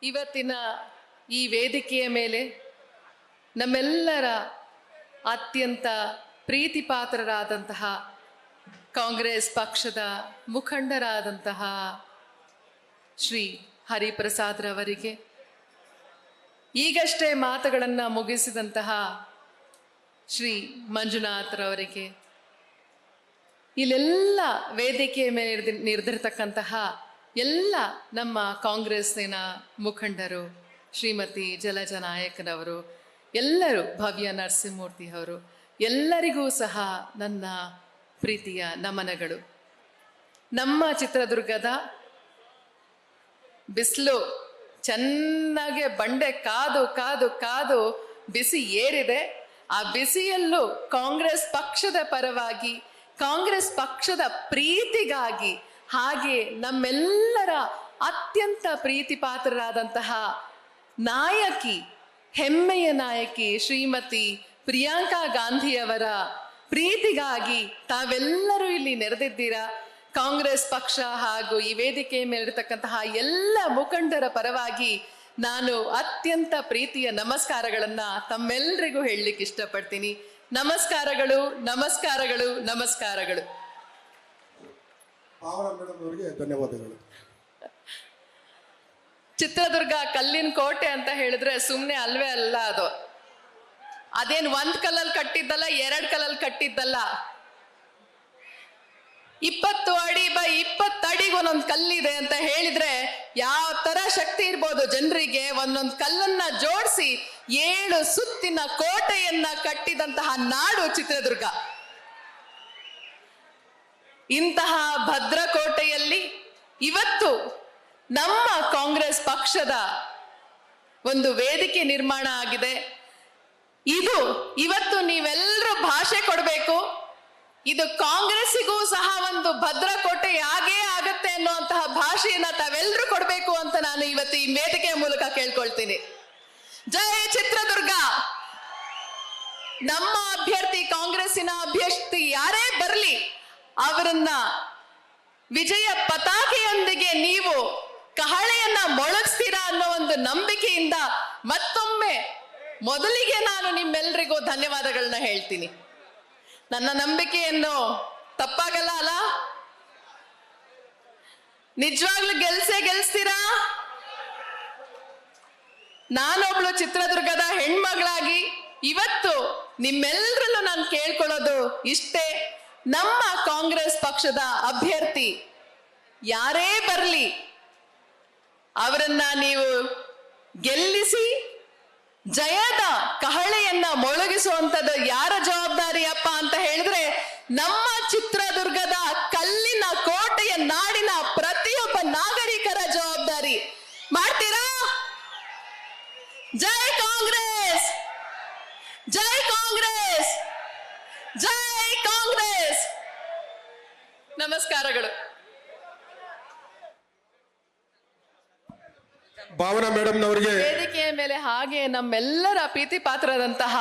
ಇವತ್ತಿನ ಈ ವೇದಿಕೆಯ ಮೇಲೆ ನಮ್ಮೆಲ್ಲರ ಅತ್ಯಂತ ಪ್ರೀತಿಪಾತ್ರರಾದಂತಹ ಕಾಂಗ್ರೆಸ್ ಪಕ್ಷದ ಮುಖಂಡರಾದಂತಹ ಶ್ರೀ ಹರಿಪ್ರಸಾದ್ ರವರಿಗೆ, ಈಗಷ್ಟೇ ಮಾತುಗಳನ್ನು ಮುಗಿಸಿದಂತಹ ಶ್ರೀ ಮಂಜುನಾಥ್ ರವರಿಗೆ, ಇಲ್ಲೆಲ್ಲ ವೇದಿಕೆಯ ಮೇಲೆ ನಿರ್ದಿರ್ತಕ್ಕಂತಹ ಎಲ್ಲ ನಮ್ಮ ಕಾಂಗ್ರೆಸ್ಸಿನ ಮುಖಂಡರು, ಶ್ರೀಮತಿ ಜಲಜ ನಾಯಕನವರು, ಎಲ್ಲರೂ, ಭವ್ಯ ನರಸಿಂಹಮೂರ್ತಿ ಅವರು, ಎಲ್ಲರಿಗೂ ಸಹ ನನ್ನ ಪ್ರೀತಿಯ ನಮನಗಳು. ನಮ್ಮ ಚಿತ್ರದುರ್ಗದ ಬಿಸಿಲು ಚೆನ್ನಾಗಿ ಬಂಡೆ ಕಾದು ಕಾದು ಕಾದು ಬಿಸಿ ಏರಿದೆ. ಆ ಬಿಸಿಯಲ್ಲೂ ಕಾಂಗ್ರೆಸ್ ಪಕ್ಷದ ಪರವಾಗಿ, ಕಾಂಗ್ರೆಸ್ ಪಕ್ಷದ ಪ್ರೀತಿಗಾಗಿ, ಹಾಗೆ ನಮ್ಮೆಲ್ಲರ ಅತ್ಯಂತ ಪ್ರೀತಿಪಾತ್ರರಾದಂತಹ ನಾಯಕಿ, ಹೆಮ್ಮೆಯ ನಾಯಕಿ ಶ್ರೀಮತಿ ಪ್ರಿಯಾಂಕಾ ಗಾಂಧಿಯವರ ಪ್ರೀತಿಗಾಗಿ ತಾವೆಲ್ಲರೂ ಇಲ್ಲಿ ನೆರೆದಿದ್ದೀರಾ. ಕಾಂಗ್ರೆಸ್ ಪಕ್ಷ ಹಾಗೂ ಈ ವೇದಿಕೆಯ ಮೇಲಿರತಕ್ಕಂತಹ ಎಲ್ಲ ಮುಖಂಡರ ಪರವಾಗಿ ನಾನು ಅತ್ಯಂತ ಪ್ರೀತಿಯ ನಮಸ್ಕಾರಗಳನ್ನ ತಮ್ಮೆಲ್ಲರಿಗೂ ಹೇಳಲಿಕ್ಕೆ ಇಷ್ಟಪಡ್ತೀನಿ. ನಮಸ್ಕಾರಗಳು, ನಮಸ್ಕಾರಗಳು, ನಮಸ್ಕಾರಗಳು. ಧನ್ಯವಾದಗಳು. ಚಿತ್ರದುರ್ಗ ಕಲ್ಲಿನ ಕೋಟೆ ಅಂತ ಹೇಳಿದ್ರೆ ಸುಮ್ಮನೆ ಅಲ್ವೇ ಅಲ್ಲ. ಅದೇನ್ ಒಂದ್ ಕಲ್ಲಲ್ಲಿ ಕಟ್ಟಿದ್ದಲ್ಲ, 2 ಕಲ್ಲಲ್ಲಿ ಕಟ್ಟಿದ್ದಲ್ಲ. 20 ಅಡಿ ಬೈ 20 ಅಡಿಗೆ ಒಂದೊಂದು ಕಲ್ಲಿದೆ ಅಂತ ಹೇಳಿದ್ರೆ ಯಾವ ತರ ಶಕ್ತಿ ಇರ್ಬೋದು ಜನರಿಗೆ. ಒಂದೊಂದು ಕಲ್ಲನ್ನ ಜೋಡಿಸಿ 7 ಸುತ್ತಿನ ಕೋಟೆಯನ್ನ ಕಟ್ಟಿದಂತಹ ನಾಡು ಚಿತ್ರದುರ್ಗ. ಇಂತಹ ಭದ್ರಕೋಟೆಯಲ್ಲಿ ಇವತ್ತು ನಮ್ಮ ಕಾಂಗ್ರೆಸ್ ಪಕ್ಷದ ಒಂದು ವೇದಿಕೆ ನಿರ್ಮಾಣ ಆಗಿದೆ. ಇದು ಇವತ್ತು ನೀವೆಲ್ಲರೂ ಭಾಷೆ ಕೊಡಬೇಕು. ಇದು ಕಾಂಗ್ರೆಸ್ಸಿಗೂ ಸಹ ಒಂದು ಭದ್ರಕೋಟೆ ಆಗೇ ಆಗತ್ತೆ ಅನ್ನುವಂತಹ ಭಾಷೆಯನ್ನ ತಾವೆಲ್ಲರೂ ಕೊಡಬೇಕು ಅಂತ ನಾನು ಇವತ್ತು ಈ ವೇದಿಕೆಯ ಮೂಲಕ ಕೇಳ್ಕೊಳ್ತೀನಿ. ಜೈ ಚಿತ್ರದುರ್ಗ. ನಮ್ಮ ಅಭ್ಯರ್ಥಿ, ಕಾಂಗ್ರೆಸ್ಸಿನ ಅಭ್ಯರ್ಥಿ ಯಾರೇ ಬರಲಿ, ಅವರನ್ನ ವಿಜಯ ಪತಾಕೆಯೊಂದಿಗೆ ನೀವು ಕಹಳೆಯನ್ನ ಮೊಳಗಿಸ್ತೀರಾ ಅನ್ನೋ ಒಂದು ನಂಬಿಕೆಯಿಂದ ಮತ್ತೊಮ್ಮೆ ಮೊದಲಿಗೆ ನಾನು ನಿಮ್ಮೆಲ್ಲರಿಗೂ ಧನ್ಯವಾದಗಳನ್ನ ಹೇಳ್ತೀನಿ. ನನ್ನ ನಂಬಿಕೆಯನ್ನು ತಪ್ಪಾಗಲ್ಲ ಅಲ್ಲ? ನಿಜವಾಗ್ಲೂ ಗೆಲ್ಸ್ತೀರಾ? ನಾನೊಬ್ಳು ಚಿತ್ರದುರ್ಗದ ಹೆಣ್ಮಗಳಾಗಿ ಇವತ್ತು ನಿಮ್ಮೆಲ್ಲರಲ್ಲೂ ನಾನು ಕೇಳ್ಕೊಳ್ಳೋದು ಇಷ್ಟೇ. ನಮ್ಮ ಕಾಂಗ್ರೆಸ್ ಪಕ್ಷದ ಅಭ್ಯರ್ಥಿ ಯಾರೇ ಬರಲಿ, ಅವರನ್ನ ನೀವು ಗೆಲ್ಲಿಸಿ ಜಯದ ಕಹಳೆಯನ್ನ ಮೊಳಗಿಸುವಂಥದ್ದು ಯಾರ ಜವಾಬ್ದಾರಿಯಪ್ಪ ಅಂತ ಹೇಳಿದ್ರೆ ನಮ್ಮ ಚಿತ್ರದುರ್ಗದ ಕಲ್ಲಿನ ಕೋಟೆಯ ನಾಡಿನ ಪ್ರತಿಯೊಬ್ಬ ನಾಗರಿಕರ ಜವಾಬ್ದಾರಿ. ಮಾಡ್ತೀರಾ? ಜೈ ಕಾಂಗ್ರೆಸ್, ಜೈ ಕಾಂಗ್ರೆಸ್, ಜೈ ಕಾಂಗ್ರೆಸ್. ನಮಸ್ಕಾರಗಳು. ಭಾವನಾ ಮೇಡಮ್ ನವರಿಗೆ ವೇದಿಕೆಯ ಮೇಲೆ ಹಾಗೆ ನಮ್ಮೆಲ್ಲರ ಪ್ರೀತಿ ಪಾತ್ರರಾದಂತಹ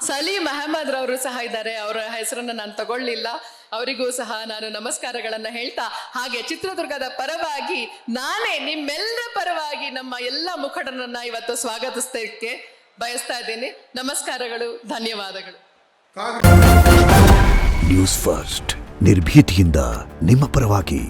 ಸಲೀಂ ಅಹಮದ್ ರವರು ಸಹ ಇದ್ದಾರೆ. ಅವರ ಹೆಸರನ್ನ ನಾನು ತಗೊಳ್ಳಿಲ್ಲ. ಅವರಿಗೂ ಸಹ ನಾನು ನಮಸ್ಕಾರಗಳನ್ನ ಹೇಳ್ತಾ, ಹಾಗೆ ಚಿತ್ರದುರ್ಗದ ಪರವಾಗಿ ನಾನೇ ನಿಮ್ಮೆಲ್ಲರ ಪರವಾಗಿ ನಮ್ಮ ಎಲ್ಲ ಮುಖಂಡರನ್ನ ಇವತ್ತು ಸ್ವಾಗತಿಸಲಿಕ್ಕೆ ಬಯಸ್ತಾ ಇದ್ದೀನಿ. ನಮಸ್ಕಾರಗಳು, ಧನ್ಯವಾದಗಳು. ನ್ಯೂಸ್ ಫಸ್ಟ್, ನಿರ್ಭೀತಿಯಿಂದ ನಿಮ್ಮ ಪರವಾಗಿ.